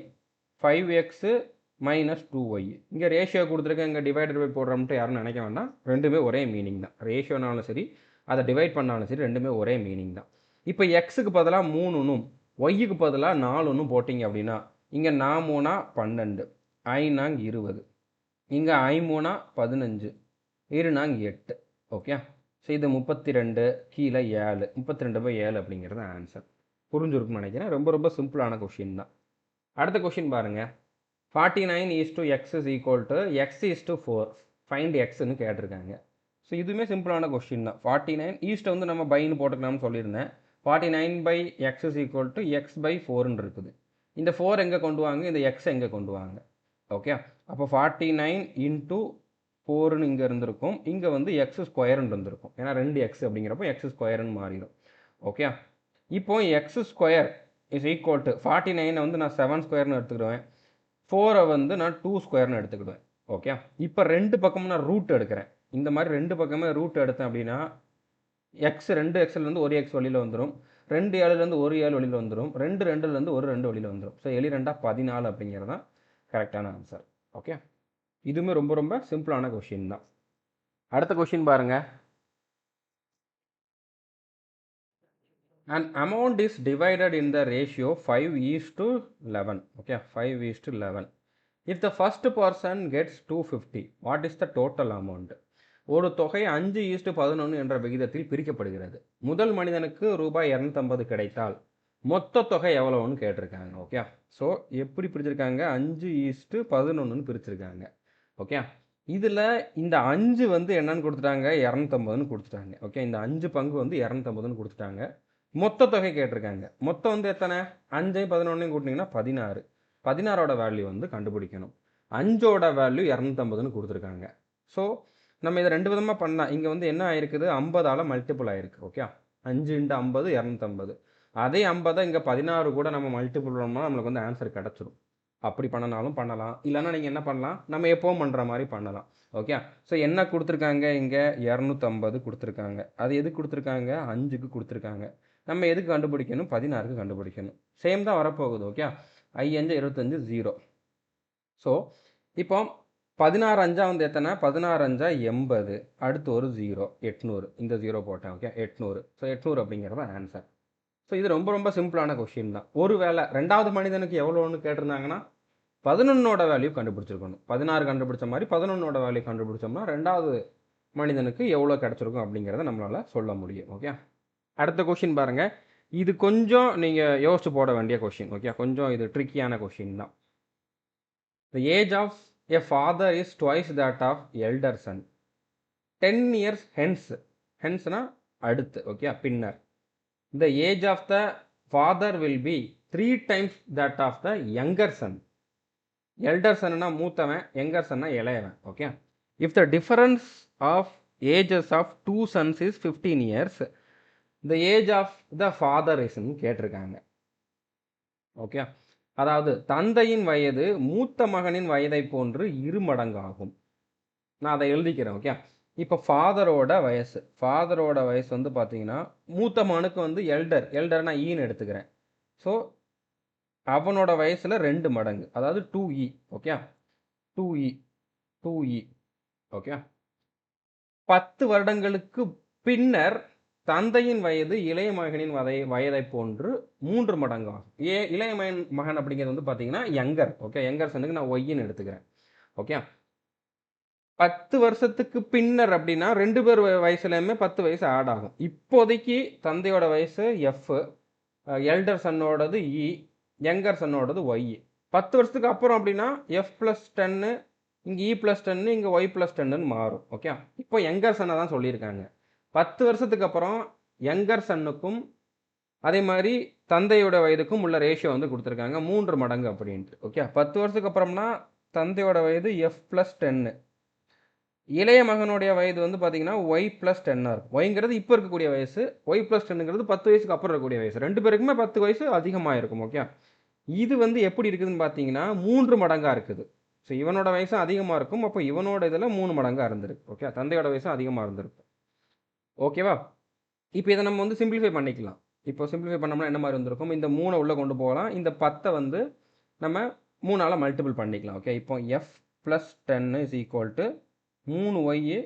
5x - 2y. இங்கே ரேஷியோ கொடுத்துருக்கேன், இங்கே டிவைடட் பை போடுறோம்ட்டு யாரும் நினைக்க வேண்டாம், ரெண்டுமே ஒரே மீனிங் தான். ரேஷியோனாலும் சரி, அதை டிவைட் பண்ணாலும் சரி, ரெண்டுமே ஒரே மீனிங் தான். இப்போ எக்ஸுக்கு பதிலாக 3னும் ஒய்யுக்கு பதிலாக 4னும் போட்டிங்க அப்படின்னா இங்கே 4 12, 5 20, இங்கே 5 15, 2 8. ஓகே, ஸோ இது 32 கீழே 7 32/7 அப்படிங்கிறது ஆன்சர். புரிஞ்சிருக்கும்னு நினைக்கிறேன். ரொம்ப ரொம்ப சிம்பிளான கொஷின் தான். அடுத்த கொஷின் பாருங்க. 49:x is equal to x/4 find எக்ஸ்ன்னு கேட்டிருக்காங்க. ஸோ இதுவுமே சிம்பிளான கொஷின் தான். 49 ஈஸ்ட்டை வந்து நம்ம பைன்னு போட்டுக்கலாம்னு சொல்லியிருந்தேன். 49/x is equal to x/4ன்னு இருக்குது. இந்த 4 எங்கே கொண்டு வாங்க, இந்த x எங்கே கொண்டு வாங்க. ஓகே, அப்போ 49 இன்ட்டு 4ன்னு இங்கே இருந்திருக்கும், இங்கே வந்து எக்ஸ் ஸ்கொயர்ன்னு இருந்திருக்கும். ஏன்னா 2x அப்படிங்கிறப்போ எக்ஸ் ஸ்கொயர்ன்னு மாறிடும். ஓகே, இப்போ X square is equal to 49 வந்து நான் 7 ஸ்கொயர்னு எடுத்துக்கிடுவேன், 4 வந்து நான் 2 ஸ்கொயர்னு எடுத்துக்கிடுவேன். ஓகே, இப்போ ரெண்டு பக்கமும் நான் ரூட் எடுக்கிறேன். இந்த மாதிரி ரெண்டு பக்கமே ரூட் எடுத்தேன் அப்படின்னா எக்ஸ் 2xலேருந்து ஒரு எக்ஸ் வெளியில் வந்துடும், 2 7லேருந்து ஒரு 7 வெளியில் வந்துடும், 2 2லேருந்து ஒரு 2 வெளியில் வந்துடும். ஸோ 7 2 14 அப்படிங்கிறது தான் கரெக்டான ஆன்சர். ஓகே, இதுவுமே ரொம்ப ரொம்ப சிம்பிளான கொஷின் தான். அடுத்த கொஷின் பாருங்க. An amount is divided in the ratio 5:11. Okay, 5:11. If the first person gets 250, what is the total amount? ஒரு தொகை 5:11 என்ற விகிதத்தில் பிரிக்கப்படுகிறது. முதல் மனிதனுக்கு ரூபாய் 250 கிடைத்தால் மொத்த தொகை எவ்வளோன்னு கேட்டிருக்காங்க. ஓகே, ஸோ எப்படி பிரிச்சிருக்காங்க, 5:11ன்னு பிரிச்சிருக்காங்க. ஓகே, இதில் இந்த 5 வந்து என்னன்னு கொடுத்துட்டாங்க, 250ன்னு கொடுத்துட்டாங்க. ஓகே, இந்த 5 பங்கு வந்து 250ன்னு கொடுத்துட்டாங்க. மொத்த தொகை கேட்டிருக்காங்க. மொத்தம் வந்து எத்தனை, 5 11 கூட்டினீங்கன்னா 16. 16ஓட வேல்யூ வந்து கண்டுபிடிக்கணும். 5ஓட வேல்யூ 250ன்னு கொடுத்துருக்காங்க. ஸோ நம்ம இதை ரெண்டு விதமாக பண்ணலாம். இங்கே வந்து என்ன ஆயிருக்குது, 50ஆல் மல்டிபிள் ஆயிருக்கு. ஓகே, 5 × 50 250. அதே 50 இங்கே 16 கூட நம்ம மல்டிபிள் பண்ணோம்னா நம்மளுக்கு வந்து ஆன்சர் கிடச்சிடும். அப்படி பண்ணனாலும் பண்ணலாம், இல்லைன்னா நீங்கள் என்ன பண்ணலாம், நம்ம எப்போவும் பண்ணுற மாதிரி பண்ணலாம். ஓகே, ஸோ என்ன கொடுத்துருக்காங்க, இங்கே 250 கொடுத்துருக்காங்க. அது எதுக்கு கொடுத்துருக்காங்க, 5க்கு கொடுத்துருக்காங்க. நம்ம எதுக்கு கண்டுபிடிக்கணும், 16க்கு கண்டுபிடிக்கணும். சேம் தான் வரப்போகுது. ஓகே, 5 25 0. ஸோ இப்போ 16 5 வந்து எத்தனை, 16 5 80, அடுத்து ஒரு 0 800, இந்த 0 போட்டேன். ஓகே, 800. ஸோ 800 அப்படிங்கிறது ஆன்சர். ஸோ இது ரொம்ப ரொம்ப சிம்பிளான கொஷின் தான். ஒருவேளை ரெண்டாவது மனிதனுக்கு எவ்வளோன்னு கேட்டிருந்தாங்கன்னா 11ஓட வேல்யூ கண்டுபிடிச்சிருக்கணும். 16 கண்டுபிடிச்ச மாதிரி 11ஓட வேல்யூ கண்டுபிடிச்சோம்னா ரெண்டாவது மனிதனுக்கு எவ்வளோ கிடச்சிருக்கும் அப்படிங்கிறத நம்மளால் சொல்ல முடியும். ஓகே, அடுத்த கொஷின் பாருங்க. இது கொஞ்சம் நீங்கள் யோசிச்சு போட வேண்டிய கொஷின். ஓகே, கொஞ்சம் இது ட்ரிக்கியான கொஷின் தான். The age of a father is twice that of elder son. 10 years hence, henceனா அடுத்து. ஓகே, பின்னர். The age of the father will be 3 times that of the younger son. elder sonனா மூத்தவன், younger sonனா இளையவன். Okay, if the difference of ages of two sons is 15 years, the age of the father is கேட்டிருக்காங்க. Okay, அதாவது தந்தையின் வயது மூத்த மகனின் வயதை போன்று 2 மடங்கு ஆகும். நான் அதை எழுதிக்கிறேன். ஓகே, இப்போ ஃபாதரோட வயசு வந்து பார்த்தீங்கன்னா மூத்த மகனுக்கு வந்து எல்டர்னா ஈன்னு எடுத்துக்கிறேன். ஸோ அவனோட வயசில் 2 மடங்கு, அதாவது 2e. Okay, 2e. ஓகே, 10 வருடங்களுக்கு பின்னர் தந்தையின் வயது இளைய மகனின் வயதை போன்று 3 மடங்கு ஆகும். இளைய மகன் அப்படிங்கிறது வந்து பார்த்தீங்கன்னா யங்கர். ஓகே, யங்கர் சனுக்கு நான் ஒய்ன்னு எடுத்துக்கிறேன். ஓகே, 10 வருஷத்துக்கு பின்னர் அப்படின்னா 2 பேர் வயசுலையுமே 10 வயசு ஆட் ஆகும். இப்போதைக்கு தந்தையோட வயசு எஃப், எல்டர் சன்னோடது இ, யங்கர் சன்னோடது ஒய். 10 வருஷத்துக்கு அப்புறம் அப்படின்னா எஃப் + 10, இங்கே இ + 10, இங்கே ஒய் + 10ன்னு மாறும். ஓகே, இப்போ யங்கர் சன்னை தான் சொல்லியிருக்காங்க. 10 வருஷத்துக்கு அப்புறம் யங்கர் சன்னுக்கும் அதே மாதிரி தந்தையோட வயதுக்கும் உள்ள ரேஷியோ வந்து கொடுத்துருக்காங்க 3 மடங்கு அப்படின்ட்டு. ஓகே, 10 வருஷத்துக்கு அப்புறம்னா தந்தையோட வயது எஃப் + 10, இளைய மகனுடைய வயது வந்து பார்த்தீங்கன்னா ஒய் + 10 இருக்கும். ஒய்ங்கிறது இப்போ இருக்கக்கூடிய வயசு, ஒய் + 10ங்கிறது 10 வயசுக்கு அப்புறம் இருக்கக்கூடிய வயசு. 2 பேருக்குமே 10 வயசு அதிகமாக இருக்கும். ஓகே, இது வந்து எப்படி இருக்குதுன்னு பார்த்தீங்கன்னா 3 மடங்காக இருக்குது. ஸோ இவனோட வயசும் அதிகமாக இருக்கும், அப்போ இவனோட இதில் 3 மடங்காக இருந்திருக்கு. ஓகே, தந்தையோட வயசும் அதிகமாக இருந்திருக்கும். ஓகேவா, இப்போ இதை நம்ம வந்து சிம்பிளிஃபை பண்ணிக்கலாம். இப்போ சிம்பிளிஃபை பண்ணோம்னா என்ன மாதிரி வந்திருக்கும், இந்த 3 உள்ளே கொண்டு போகலாம், இந்த 10 வந்து நம்ம 3ஆல் மல்டிபிள் பண்ணிக்கலாம். ஓகே, இப்போ F + 10 is equal to 3y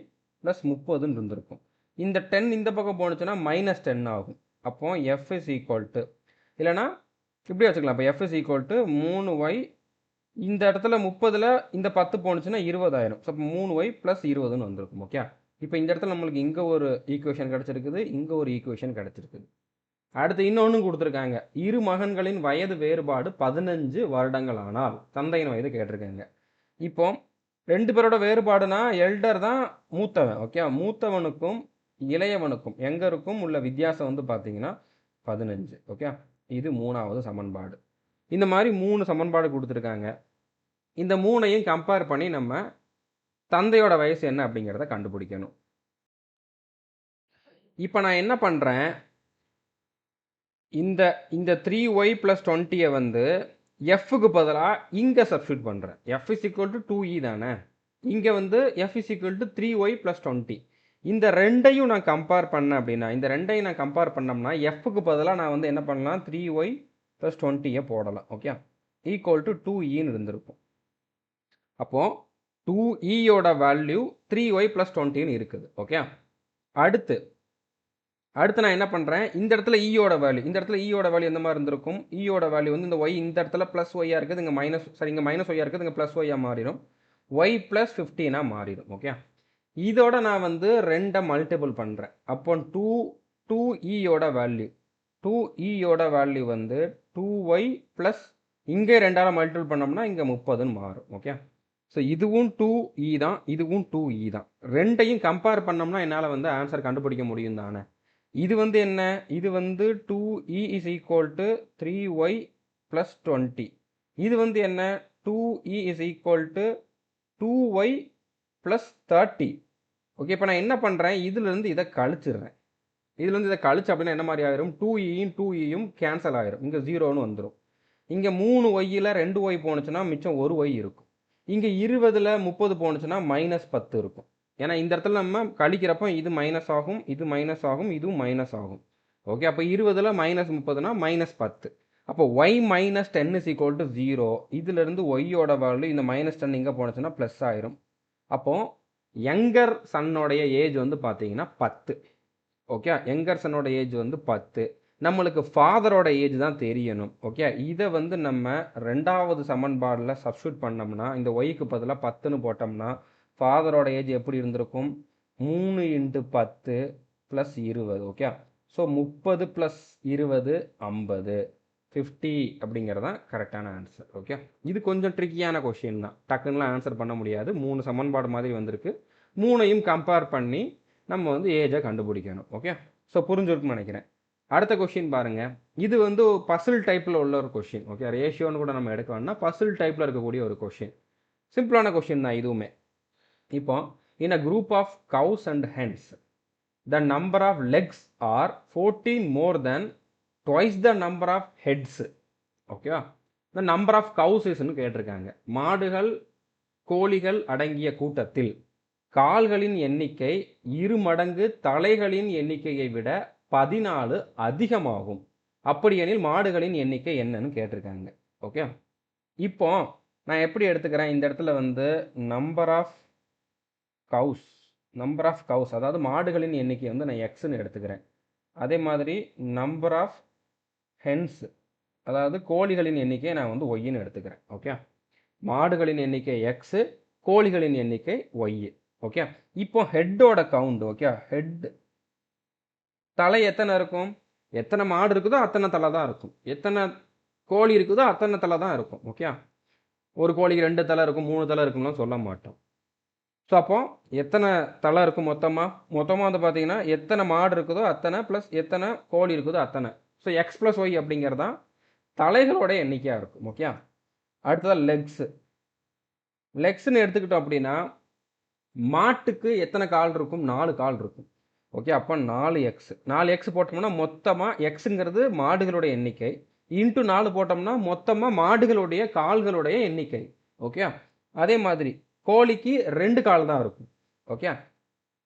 + 30ன்னு இருந்திருக்கும். இந்த 10 இந்த பக்கம் போணுச்சுன்னா -10 ஆகும். அப்போ எஃப் இஸ் ஈக்குவல் டு, இல்லைனா இப்படி வச்சுக்கலாம். இப்போ F is equal to 3y, இந்த இடத்துல 30ல் இந்த 10 போணுச்சுன்னா 20 ஆயிரும். ஸோ 3y + 20ன்னு வந்திருக்கும். ஓகே, இப்போ இந்த இடத்துல நம்மளுக்கு இங்கே ஒரு ஈக்குவேஷன் கிடச்சிருக்குது, இங்கே ஒரு ஈக்குவேஷன் கிடச்சிருக்குது. அடுத்து இன்னொன்றும் கொடுத்துருக்காங்க. இரு மகன்களின் வயது வேறுபாடு 15 வருடங்கள் ஆனால் தந்தையின் வயது கேட்டிருக்காங்க. இப்போ 2 பேரோட வேறுபாடுனா எல்டர் தான் மூத்தவன். ஓகே, மூத்தவனுக்கும் இளையவனுக்கும் யங்கருக்கும் உள்ள வித்தியாசம் வந்து பார்த்தீங்கன்னா 15. ஓகே, இது 3வது சமன்பாடு. இந்த மாதிரி 3 சமன்பாடு கொடுத்துருக்காங்க. இந்த 3ஐயும் கம்பேர் பண்ணி நம்ம தந்தையோட வயசு என்ன அப்படிங்கிறத கண்டுபிடிக்கணும். இப்போ நான் என்ன பண்ணுறேன், இந்த 3y + 20 வந்து எஃப்க்கு பதிலாக இங்கே சப்ஸ்டியூட் பண்ணுறேன். F is equal to 2e தானே. இங்கே வந்து F is equal to 3y + 20. இந்த ரெண்டையும் நான் கம்பேர் பண்ணேன் அப்படின்னா, இந்த ரெண்டையும் நான் கம்பேர் பண்ணோம்னா எஃப்க்கு பதிலாக நான் வந்து என்ன பண்ணலாம், 3y + 20 போடலாம். ஓகே, ஈக்குவல் டு 2eன்னு இருந்திருக்கும். அப்போது 2eயோட வேல்யூ 3y + 20ன்னு இருக்குது. ஓகே, அடுத்து நான் என்ன பண்ணுறேன், இந்த இடத்துல ஈயோட வேல்யூ எந்த மாதிரி இருந்திருக்கும், ஈயோட வேல்யூ வந்து இந்த ஒய் இந்த இடத்துல ப்ளஸ் ஒய்யாக இருக்குது, இங்கே மைனஸ் ஒய்யாக இருக்குது, இங்கே ப்ளஸ் ஒய்யாக மாறிடும், ஒய் + 15 மாறிடும். ஓகே, இதோட நான் வந்து 2 மல்டிபிள் பண்ணுறேன். அப்போ 2eயோட வேல்யூ வந்து 2y + இங்கே 2ஆல் மல்டிபிள் பண்ணோம்னா இங்கே 30ன்னு மாறும். ஓகே, ஸோ இதுவும் 2e தான், இதுவும் 2e தான். ரெண்டையும் கம்பேர் பண்ணோம்னா என்னால் வந்து ஆன்சர் கண்டுபிடிக்க முடியும் தானே. இது வந்து என்ன, இது வந்து 2e = 3y + 20. இது வந்து என்ன, 2e = 2y + 30. ஓகே, இப்போ நான் என்ன பண்ணுறேன், இதுலேருந்து இதை கழிச்சிடுறேன். அப்படின்னா என்ன மாதிரி ஆயிரும், 2eயும் கேன்சல் ஆயிரும், இங்கே 0ன்னு வந்துடும். இங்கே 3yயில் 2y போணுச்சுன்னா மிச்சம் 1y இருக்கும். இங்கே 20ல் 30 போணுச்சுன்னா -10 இருக்கும். ஏன்னா இந்த இடத்துல நம்ம கழிக்கிறப்போ இது மைனஸ் ஆகும், இது மைனஸ் ஆகும், இதுவும் மைனஸ் ஆகும். ஓகே, அப்போ 20ல் -30னா -10. அப்போ y - 10 = 0. இதிலிருந்து ஒய்யோட வேல்யூ இந்த -10 இங்கே போனுச்சுன்னா ப்ளஸ் ஆயிரும். அப்போது யங்கர் சன்னோடைய ஏஜ் வந்து பார்த்தீங்கன்னா 10. ஓகே, யங்கர் சன்னோட ஏஜ் வந்து 10. நம்மளுக்கு ஃபாதரோட ஏஜ் தான் தெரியணும். ஓகே, இதை வந்து நம்ம 2வது சமன்பாடில் சப்ஸ்டியூட் பண்ணோம்னா, இந்த ஒய்க்கு பதிலாக 10ன்னு போட்டோம்னா ஃபாதரோட ஏஜ் எப்படி இருந்திருக்கும், 3 × 10 + 20. ஓகே, ஸோ 30 + 20 50, 50 அப்படிங்கிறது தான் கரெக்டான ஆன்சர். ஓகே, இது கொஞ்சம் ட்ரிக்கியான கொஷின் தான், டக்குன்னுலாம் ஆன்சர் பண்ண முடியாது. 3 சமன்பாடு மாதிரி வந்திருக்கு, 3ஐயும் கம்பேர் பண்ணி நம்ம வந்து ஏஜை கண்டுபிடிக்கணும். ஓகே, ஸோ புரிஞ்சிருக்குன்னு நினைக்கிறேன். அடுத்த கொஷின் பாருங்கள், இது வந்து பசில் டைப்பில் உள்ள ஒரு கொஷின். ஓகே, ரேஷியோன்னு கூட நம்ம எடுக்க வேணா, பசில் டைப்பில் இருக்கக்கூடிய ஒரு கொஷின், சிம்பிளான கொஷின் தான் இதுவுமே. இப்போ in a group of cows and hens the number of legs are 14 more than twice the number of heads. Okay, the number of cows isன்னு கேட்டிருக்காங்க. மாடுகள் கோழிகள் அடங்கிய கூட்டத்தில் கால்களின் எண்ணிக்கை 2 மடங்கு தலைகளின் எண்ணிக்கையை விட 14 அதிகமாகும். அப்படியெனில் மாடுகளின் எண்ணிக்கை என்னன்னு கேட்டிருக்காங்க. ஓகே, இப்போ நான் எப்படி எடுத்துக்கிறேன், இந்த இடத்துல வந்து நம்பர் ஆஃப் கவுஸ் அதாவது மாடுகளின் எண்ணிக்கை வந்து நான் எக்ஸ்ன்னு எடுத்துக்கிறேன். அதே மாதிரி நம்பர் ஆஃப் ஹென்ஸ் அதாவது கோழிகளின் எண்ணிக்கையை நான் வந்து ஒய்ன்னு எடுத்துக்கிறேன். ஓகே, மாடுகளின் எண்ணிக்கை எக்ஸு, கோழிகளின் எண்ணிக்கை ஒய். ஓகே, இப்போ ஹெட்டோட கவுண்ட். ஓகே, ஹெட் தலை எத்தனை இருக்கும், எத்தனை மாடு இருக்குதோ அத்தனை தலை தான் இருக்கும், எத்தனை கோழி இருக்குதோ அத்தனை தலை தான் இருக்கும். ஓகே, ஒரு கோழிக்கு 2 தலை இருக்கும், 3 தலை இருக்கும்லாம் சொல்ல மாட்டோம். ஸோ அப்போ எத்தனை தலை இருக்கும் மொத்தமாக வந்து பார்த்தீங்கன்னா எத்தனை மாடு இருக்குதோ அத்தனை ப்ளஸ் எத்தனை கோழி இருக்குதோ அத்தனை. ஸோ எக்ஸ் + ஒய் அப்படிங்கிறது தான் தலைகளோட எண்ணிக்கையாக இருக்கும். ஓகே, அடுத்ததாக லெக்ஸ்ன்னு எடுத்துக்கிட்டோம் அப்படின்னா மாட்டுக்கு எத்தனை கால் இருக்கும், 4 கால் இருக்கும். ஓகே, அப்போ 4x போட்டோம்னா மொத்தமாக எக்ஸுங்கிறது மாடுகளுடைய எண்ணிக்கை, இன்ட்டு 4 போட்டோம்னா மொத்தமாக மாடுகளுடைய கால்களுடைய எண்ணிக்கை. ஓகே, அதே மாதிரி கோழிக்கு 2 கால் தான் இருக்கும். ஓகே,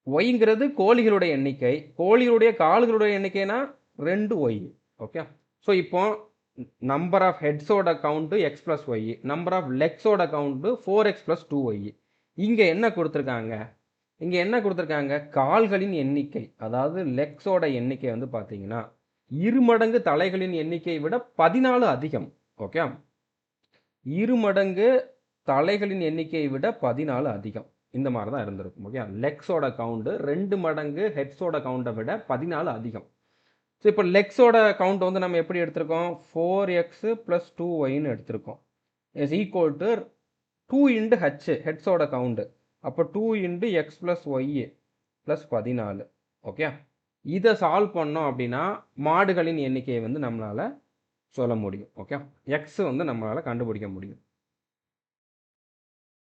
ஒய்ங்கிறது கோழிகளுடைய எண்ணிக்கை, கோழிகளுடைய கால்களுடைய எண்ணிக்கைனா 2 ஒய். ஓகே, ஸோ இப்போ நம்பர் ஆஃப் ஹெட்ஸோட count x + y, number of லெக்ஸோட கவுண்ட்டு 4x + 2y. இங்கே என்ன கொடுத்துருக்காங்க, கால்களின் எண்ணிக்கை அதாவது லெக்ஸோட எண்ணிக்கை வந்து பார்த்தீங்கன்னா 2 மடங்கு தலைகளின் எண்ணிக்கையை விட 14 அதிகம். ஓகே, 2 மடங்கு தலைகளின் எண்ணிக்கையை விட 14 அதிகம். இந்த மாதிரி தான் இருந்திருக்கும். ஓகே, லெக்ஸோட கவுண்டு 2 மடங்கு ஹெட்ஸோட கவுண்டை விட 14 அதிகம். ஸோ இப்போ லெக்ஸோட கவுண்ட் வந்து நம்ம எப்படி எடுத்திருக்கோம், 4x + 2yன்னு எடுத்திருக்கோம். இஸ் ஈக்குவல் டு 2 × h ஹெட்ஸோட கவுண்டு. அப்போ 2 × x + y + 14. ஓகே, இதை சால்வ் பண்ணோம் அப்படின்னா மாடுகளின் எண்ணிக்கையை வந்து நம்மளால சொல்ல முடியும். ஓகே, எக்ஸ் வந்து நம்மளால கண்டுபிடிக்க முடியும்.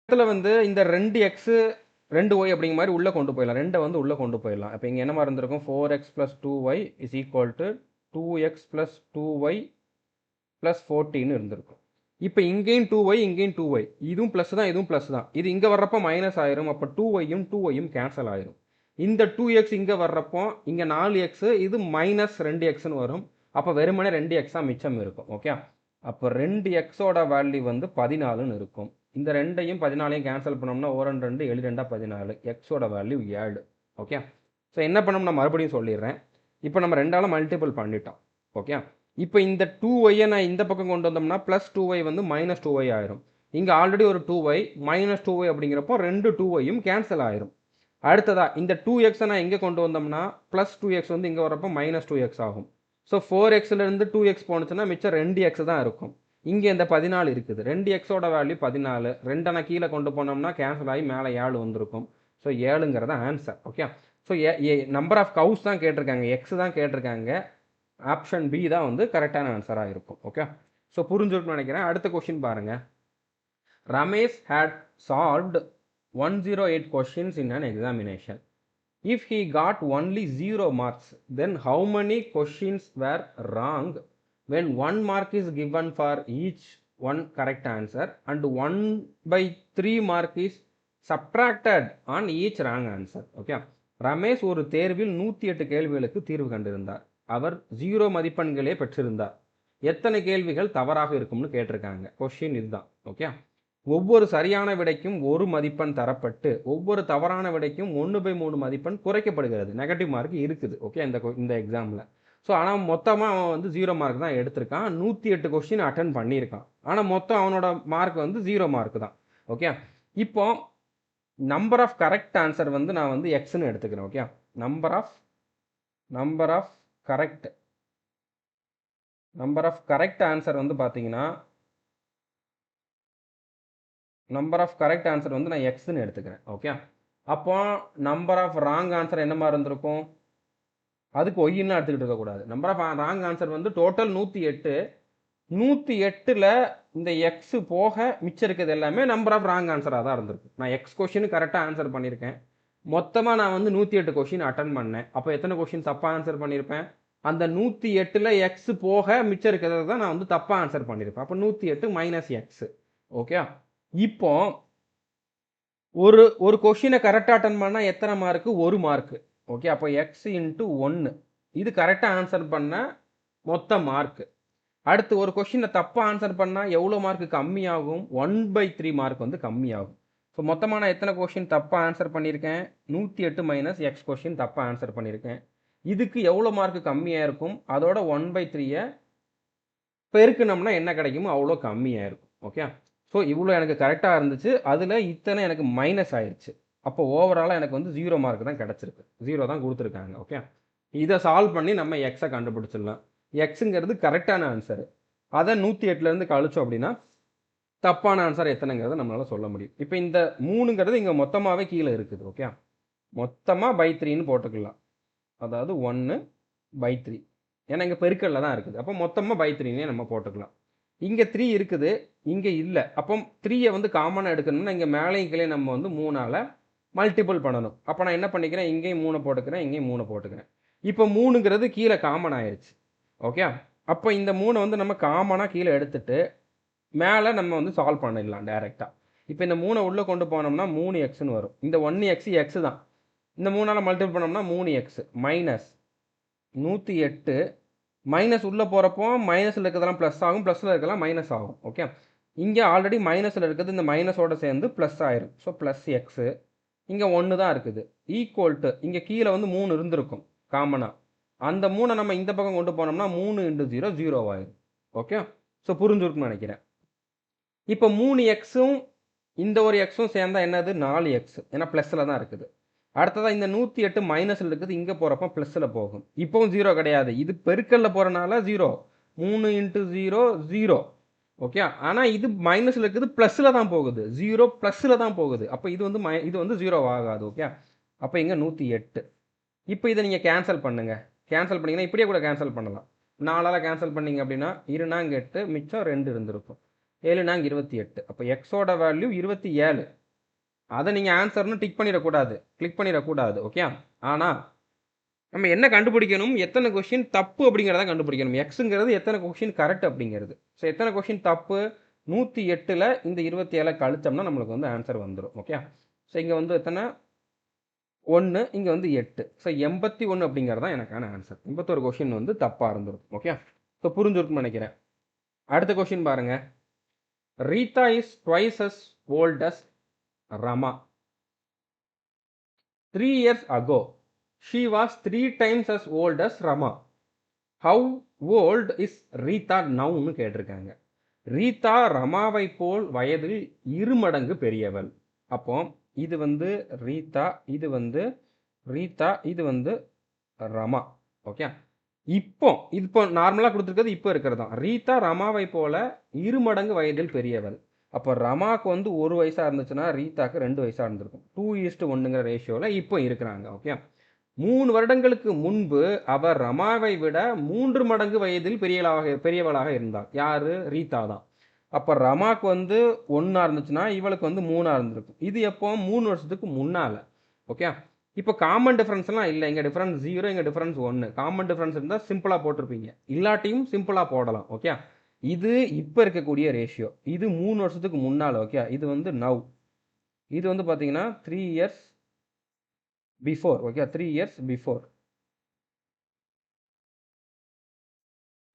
இடத்துல வந்து இந்த 2x 2y அப்படிங்கிற மாதிரி உள்ளே கொண்டு போயிடலாம். 2 வந்து உள்ளே கொண்டு போயிடலாம். இப்போ இங்கே என்ன மாதிரி இருந்திருக்கும், 4x + 2y is equal to 2x + 2y + 14 இருந்திருக்கும். இப்போ இங்கேயும் 2y இங்கேயும் 2y, இதுவும் ப்ளஸ் தான் இதுவும் ப்ளஸ் தான். இது இங்கே வர்றப்போ மைனஸ் ஆயிரும். அப்போ 2yயும் 2yயும் கேன்சல் ஆயிரும். இந்த 2x இங்கே வர்றப்போ இங்கே 4x, இது -2xன்னு வரும். அப்போ வெறுமனே 2x தான் மிச்சம் இருக்கும். ஓகே, அப்போ 2xோட வேல்யூ வந்து 14ன்னு இருக்கும். இந்த 2ஐயும் 14ஐயும் கேன்சல் பண்ணோம்னா 1 2 7 2 14, எக்ஸோட வேல்யூ 7. ஓகே, ஸோ என்ன பண்ணணும் நான் மறுபடியும் சொல்லிடுறேன். இப்போ நம்ம 2ஆல் மல்டிபிள் பண்ணிட்டோம். ஓகே, இப்போ இந்த 2yயை நான் இந்த பக்கம் கொண்டு வந்தோம்னா +2y வந்து -2y ஆயிரும். இங்கே ஆல்ரெடி ஒரு 2y -2y அப்படிங்கிறப்போ 2 2yயும் கேன்சல் ஆயிரும். அடுத்ததா இந்த 2xை நான் இங்கே கொண்டு வந்தோம்னா +2x வந்து இங்கே வரப்போ -2x ஆகும். ஸோ 4xலேருந்து 2x போனுச்சுன்னா மிச்சம் 2x தான் இருக்கும். இங்கே இந்த 14 இருக்குது. 2xோட வேல்யூ 14. 2 நான் கீழே கொண்டு போனோம்னா கேன்சல் ஆகி மேலே 7 வந்திருக்கும். ஸோ 7ங்கிறத answer. Okay, so number of cows தான் கேட்டிருக்காங்க, எக்ஸ் தான் கேட்டிருக்காங்க. ஆப்ஷன் பி தான் வந்து கரெக்டான ஆன்சராக இருக்கும். ஓகே, ஸோ புரிஞ்சுருக்குன்னு நினைக்கிறேன். அடுத்த கொஸ்டின் பாருங்க. Ramesh had solved 108 questions in an examination. If he got only 0 marks, then how many questions were wrong when 1 mark is given for each one correct answer and 1/3 mark is subtracted on each wrong answer? Okay, Ramesh ஒரு தேர்வில் 108 கேள்விகளுக்கு தீர்வு கண்டிருந்தார். அவர் 0 மதிப்பெண்களே பெற்றிருந்தார். எத்தனை கேள்விகள் தவறாக இருக்கும்னு கேட்டிருக்காங்க. கொஸ்டின் இதுதான். ஓகே, ஒவ்வொரு சரியான விடைக்கும் 1 மதிப்பெண் தரப்பட்டு ஒவ்வொரு தவறான விடைக்கும் 1/3 மதிப்பெண் குறைக்கப்படுகிறது. நெகட்டிவ் மார்க் இருக்குது. ஓகே, இந்த எக்ஸாமில். ஸோ ஆனால் மொத்தமாக அவன் வந்து 0 மார்க் தான் எடுத்திருக்கான். 108 கொஸ்டின் அட்டன் பண்ணியிருக்கான். ஆனால் மொத்தம் அவனோட மார்க் வந்து 0 மார்க் தான். ஓகே, இப்போ நம்பர் ஆஃப் கரெக்ட் ஆன்சர் வந்து நான் வந்து எக்ஸ்ன்னு எடுத்துக்கிறேன். Okay, number of correct answer வந்து பார்த்தீங்கன்னா நம்பர் ஆஃப் கரெக்ட் ஆன்சர் வந்து நான் எக்ஸ்ன்னு எடுத்துக்கிறேன். ஓகே, அப்போ நம்பர் ஆஃப் ராங் ஆன்சர் என்ன மாதிரி இருந்திருக்கும், அதுக்கு ஒய்ன்னு எடுத்துக்கிட்டு இருக்கக்கூடாது. நம்பர் ஆஃப் ராங் ஆன்சர் வந்து டோட்டல் 108. 108ல் இந்த எக்ஸ் போக மிச்சம் இருக்கிறது எல்லாமே நம்பர் ஆஃப் ராங் ஆன்சராக தான் இருந்திருக்கு. நான் எக்ஸ் கொஸ்டின் கரெக்டாக ஆன்சர் பண்ணியிருக்கேன். மொத்தமாக நான் வந்து 108 கொஸ்டின் அட்டன் பண்ணேன். அப்போ எத்தனை கொஸ்டின் தப்பாக ஆன்சர் பண்ணியிருப்பேன், அந்த 108ல் எக்ஸ் போக மிச்சம் இருக்கிறது தான் நான் வந்து தப்பாக ஆன்சர் பண்ணியிருப்பேன். அப்போ 108 - எக்ஸ். ஓகே, இப்போ ஒரு கொஸ்டினை கரெக்டாக அட்டன் பண்ணால் எத்தனை மார்க்கு, 1 மார்க்கு. ஓகே, அப்போ எக்ஸ் × 1 இது கரெக்டாக ஆன்சர் பண்ண மொத்த மார்க்கு. அடுத்து ஒரு கொஸ்டினை தப்பாக ஆன்சர் பண்ணால் எவ்வளோ மார்க்கு கம்மியாகும், 1/3 மார்க் வந்து கம்மியாகும். ஸோ மொத்தமாக நான் எத்தனை கொஸ்டின் தப்பாக ஆன்சர் பண்ணியிருக்கேன், 108 - எக்ஸ் கொஸ்டின் தப்பாக ஆன்சர் பண்ணியிருக்கேன். இதுக்கு எவ்வளோ மார்க்கு கம்மியாக இருக்கும், அதோட 1/3 பெருக்குனோம்னா என்ன கிடைக்குமோ அவ்வளோ கம்மியாக இருக்கும். ஓகே, ஸோ இவ்வளோ எனக்கு கரெக்டாக இருந்துச்சு. அதில் இத்தனை எனக்கு மைனஸ் ஆயிடுச்சு. அப்போ ஓவராலாக எனக்கு வந்து 0 மார்க் தான் கிடச்சிருக்கு. 0 தான் கொடுத்துருக்காங்க. ஓகே, இதை சால்வ் பண்ணி நம்ம எக்ஸை கண்டுபிடிச்சிடலாம். எக்ஸுங்கிறது கரெக்டான ஆன்சர். அதை 108லேருந்து கழிச்சோம் அப்படின்னா தப்பான ஆன்சர் எத்தனைங்கிறத நம்மளால் சொல்ல முடியும். இப்போ இந்த 3ங்கிறது இங்கே மொத்தமாகவே கீழே இருக்குது. ஓகே, மொத்தமாக /3ன்னு போட்டுக்கலாம். அதாவது 1/3, ஏன்னா இங்கே பெருக்கல்ல தான் இருக்குது. அப்போ மொத்தமாக /3ன்னே நம்ம போட்டுக்கலாம். இங்கே 3 இருக்குது, இங்கே இல்லை. அப்போ 3யை வந்து காமனாக எடுக்கணும்னா இங்கே மேலேயும் கீழே நம்ம வந்து 3ஆல் மல்டிபிள் பண்ணணும். அப்போ நான் என்ன பண்ணிக்கிறேன், இங்கேயும் 3 போட்டுக்கிறேன், இங்கேயும் 3 போட்டுக்கிறேன். இப்போ 3ங்கிறது கீழே காமன் ஆயிடுச்சு. ஓகே, அப்போ இந்த 3 வந்து நம்ம காமனாக கீழே எடுத்துட்டு மேலே நம்ம வந்து சால்வ் பண்ணிடலாம் டைரெக்டாக. இப்போ இந்த 3 உள்ளே கொண்டு போனோம்னா 3xன்னு வரும். இந்த 1x எக்ஸ் தான். இந்த 3ஆல் மல்டிபிள் பண்ணோம்னா 3x -108 மைனஸ் உள்ளே போகிறப்போ மைனஸில் இருக்கிறதெல்லாம் ப்ளஸ் ஆகும், ப்ளஸில் இருக்கலாம் மைனஸ் ஆகும். ஓகே, இங்கே ஆல்ரெடி மைனஸில் இருக்கிறது இந்த மைனஸோட சேர்ந்து ப்ளஸ் ஆயிரும். ஸோ +x, இங்கே 1 தான் இருக்குது. ஈக்குவல் டு இங்கே கீழே வந்து 3 இருந்திருக்கும் காமனாக. அந்த 3 நம்ம இந்த பக்கம் கொண்டு போனோம்னா 3 × 0 0 ஆயிரும். ஓகே, ஸோ புரிஞ்சுருக்குன்னு நினைக்கிறேன். இப்போ 3xம் இந்த ஒரு எக்ஸும் சேர்ந்தா என்னது 4x, ஏன்னா ப்ளஸில் தான் இருக்குது. அடுத்ததாக இந்த 108 மைனஸில் இருக்குது, இங்கே போகிறப்போ ப்ளஸில் போகும். இப்போவும் 0 கிடையாது, இது பெருக்கல்ல போகிறனால 0. 3 × 0 0. ஓகே, ஆனால் இது மைனஸில் இருக்குது, ப்ளஸில் தான் போகுது. 0 ப்ளஸில் தான் போகுது. அப்போ இது வந்து இது வந்து 0 ஆகாது. ஓகே, அப்போ இங்கே 108. இப்போ இதை நீங்கள் கேன்சல் பண்ணுங்கள். கேன்சல் பண்ணிங்கன்னா இப்படியே கூட கேன்சல் பண்ணலாம். 4ஆல் கேன்சல் பண்ணிங்க அப்படின்னா 2 நாங்க 8, மிச்சம் 2 இருந்திருக்கும். 7 நாங்க 28. அப்போ எக்ஸோட வேல்யூ 27. அதை நீங்கள் ஆன்சர்னு டிக் பண்ணிடக்கூடாது, கிளிக் பண்ணிடக்கூடாது. ஓகே, ஆனால் நம்ம என்ன கண்டுபிடிக்கணும், எத்தனை கொஷின் தப்பு அப்படிங்கிறத கண்டுபிடிக்கணும். எக்ஸுங்கிறது எத்தனை கொஷின் கரெக்ட் அப்படிங்கிறது. ஸோ எத்தனை கொஷின் தப்பு, 108ல் இந்த 27 கழிச்சோம்னா நம்மளுக்கு வந்து ஆன்சர் வந்துடும். ஓகே, ஸோ இங்கே வந்து எத்தனை 1, இங்கே வந்து 8. ஸோ 81 அப்படிங்கிறது தான் எனக்கான ஆன்சர். 81 கொஷின் வந்து தப்பாக இருந்துருக்கும். ஓகே, ஸோ புரிஞ்சுருக்குன்னு நினைக்கிறேன். அடுத்த கொஷின் பாருங்க. Rita is twice as old as Rama. 3 years ago, she was 3 times as old as Rama. How old is Rita now-னு கேட்டிருக்காங்க. ரீதா ரமாவை போல் வயதில் 2 மடங்கு பெரியவள். அப்போ இது வந்து ரீதா, இது வந்து ரீதா, இது வந்து ரமா. ஓகே, இப்போ நார்மலாக கொடுத்துருக்கிறது இப்போ இருக்கிறது தான். ரீதா ரமாவை போல 2 மடங்கு வயதில் பெரியவள். அப்போ ரமாவுக்கு வந்து 1 வயசாக இருந்துச்சுன்னா ரீதாக்கு 2 வயசாக இருந்திருக்கும். 2:1ங்கிற ரேஷியோவில் இப்போ இருக்கிறாங்க. ஓகே, 3 வருடங்களுக்கு முன்பு அவர் ரமாவை விட 3 மடங்கு வயதில் பெரியவளாக இருந்தாள். யாரு? ரீதா தான். அப்போ ரமாவுக்கு வந்து 1 இருந்துச்சுன்னா இவளுக்கு வந்து 3 இருந்திருக்கும். இது எப்போ? 3 வருஷத்துக்கு முன்னால். ஓகே, இப்போ காமன் டிஃப்ரென்ஸ்லாம் இல்லை. இங்கே டிஃப்ரென்ஸ் 0, இங்கே டிஃப்ரென்ஸ் 1. காமன் டிஃப்ரென்ஸ் இருந்தால் சிம்பிளாக போட்டிருப்பீங்க, இல்லாட்டியும் சிம்பிளாக போடலாம். ஓகே, இது இப்போ இருக்கக்கூடிய ரேஷியோ, இது 3 வருஷத்துக்கு முன்னால். ஓகே, இது வந்து நவ், இது வந்து பார்த்தீங்கன்னா 3 years before. Okay, 3 years before.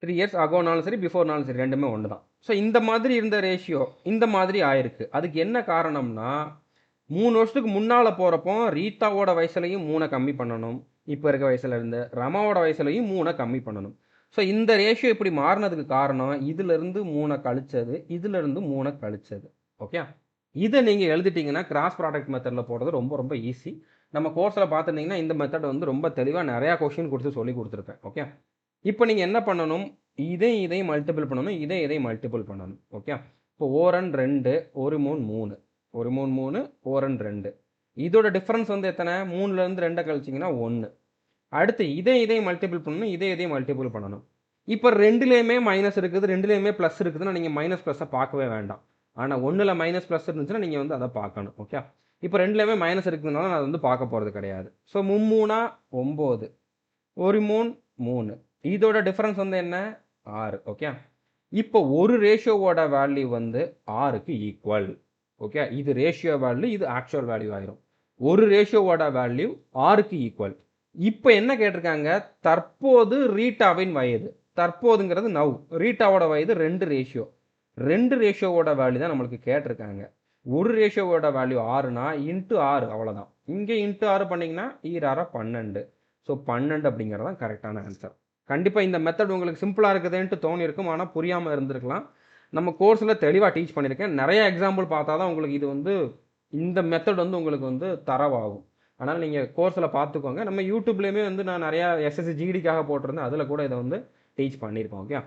3 years அகோனாலும் சரி, பிஃபோர்னாலும் சரி, ரெண்டுமே ஒன்று தான். ஸோ இந்த மாதிரி இருந்த ரேஷியோ இந்த மாதிரி ஆயிருக்கு. அதுக்கு என்ன காரணம்னா, 3 வருஷத்துக்கு முன்னால் போகிறப்போ ரீதாவோட வயசுலையும் 3 கம்மி பண்ணணும். இப்போ இருக்க வயசுல இருந்து ரமாவோட வயசுலையும் 3 கம்மி பண்ணணும். ஸோ இந்த ரேஷியோ இப்படி மாறினதுக்கு காரணம் இதிலிருந்து 3 கழிச்சது, இதிலிருந்து 3 கழிச்சது. ஓகே, இதை நீங்கள் எழுதிட்டீங்கன்னா கிராஸ் ப்ராடக்ட் மெத்தடில் போடுறது ரொம்ப ரொம்ப ஈஸி. நம்ம கோர்ஸில் பார்த்துட்டிங்கன்னா இந்த மெத்தட் வந்து ரொம்ப தெளிவாக நிறையா கொஷின் கொடுத்து சொல்லி கொடுத்துருப்பேன். ஓகே, இப்போ நீங்கள் என்ன பண்ணணும், இதையும் மல்டிபிள் பண்ணணும், இதையும் மல்டிபிள் பண்ணணும். ஓகே, இப்போ ஓரன் 2, 1 3 3, 1 3 3, ஓரன் 2. இதோட டிஃப்ரென்ஸ் வந்து எத்தனை? 3லேருந்து 2 கழிச்சிங்கன்னா 1. அடுத்து இதையும் மல்டிபிள் பண்ணணும், இதையும் மல்டிபிள் பண்ணணும். இப்போ 2லேயுமே மைனஸ் இருக்குது, 2லேயுமே ப்ளஸ் இருக்குதுன்னா நீங்கள் மைனஸ் ப்ளஸ்ஸை பார்க்கவே வேண்டாம். ஆனால் 1ல் மைனஸ் ப்ளஸ் இருந்துச்சுன்னா நீங்கள் வந்து அதை பார்க்கணும். ஓகே, இப்போ 2லேயுமே மைனஸ் இருக்குதுனால நான் வந்து பார்க்க போகிறது கிடையாது. ஸோ 3 9, 1 3 3. இதோட டிஃப்ரென்ஸ் வந்து என்ன? 6. ஓகே, இப்போ ஒரு ரேஷியோவோட வேல்யூ வந்து 6க்கு ஈக்குவல். ஓகே, இது ரேஷியோ வேல்யூ, இது ஆக்சுவல் வேல்யூ ஆயிரும். ஒரு ரேஷியோவோட வேல்யூ 6க்கு ஈக்குவல். இப்போ என்ன கேட்டிருக்காங்க, தற்போது ரீட்டாவின் வயது. தற்போதுங்கிறது நவ், ரீட்டாவோட வயது 2 ரேஷியோ. 2 ரேஷியோவோட வேல்யூ தான் நம்மளுக்கு கேட்டிருக்காங்க. ஒரு ரேஷியோவோட வேல்யூ 6னா இன்ட்டு 6, அவ்வளோதான். இங்கே இன்ட்டு 6 பண்ணிங்கன்னா 12. ஸோ 12 அப்படிங்கிறது தான் கரெக்டான ஆன்சர். கண்டிப்பாக இந்த மெத்தட் உங்களுக்கு சிம்பிளாக இருக்குதுன்ட்டு தோணியிருக்கும், ஆனால் புரியாமல் இருந்திருக்கலாம். நம்ம கோர்ஸில் தெளிவாக டீச் பண்ணியிருக்கேன். நிறைய எக்ஸாம்பிள் பார்த்தா தான் உங்களுக்கு இது வந்து இந்த மெத்தட் வந்து உங்களுக்கு வந்து தரவாகும். அதனால் நீங்கள் கோர்ஸில் பார்த்துக்கோங்க. நம்ம யூடியூப்லேயுமே வந்து நான் நிறையா எஸ்எஸ்சி ஜிடிக்காக போட்டிருந்தேன், அதில் கூட இதை வந்து டீச் பண்ணியிருக்கோம். ஓகே,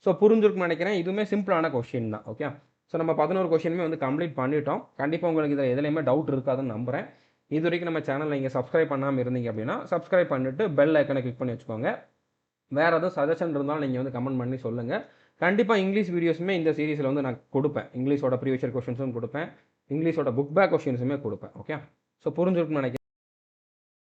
ஸோ புரிஞ்சிருக்குன்னு நினைக்கிறேன். இதுவுமே சிம்பிளான கொஷின் தான். ஓகே, ஸோ நம்ம 11 கொஷினுமே வந்து கம்ப்ளீட் பண்ணிட்டோம். கண்டிப்பாக உங்களுக்கு இதில் எதுலையுமே டவுட் இருக்காதுன்னு நம்புகிறேன். இது வரைக்கும் நம்ம சேனலில் நீங்கள் சப்ஸ்கிரைப் பண்ணாமல் இருந்தீங்க அப்படின்னா சப்ஸ்கிரைப் பண்ணிவிட்டு பெல் ஐக்கனை கிளிக் பண்ணி வச்சுக்கோங்க. வேறு எதுவும் சஜஷன் இருந்தாலும் நீங்கள் வந்து கமெண்ட் பண்ணி சொல்லுங்கள். கண்டிப்பாக இங்கிலீஷ் வீடியோஸுமே இந்த சீரீஸில் வந்து நான் கொடுப்பேன். இங்கிலீஷோட ப்ரீவியஸ் இயர் கொஷின்ஸும் கொடுப்பேன், இங்கிலீஷோட புக் பேக் கொஷின்ஸுமே கொடுப்பேன். ஓகே, ஸோ புரிஞ்சிருக்குன்னு நினைக்கிறேன்.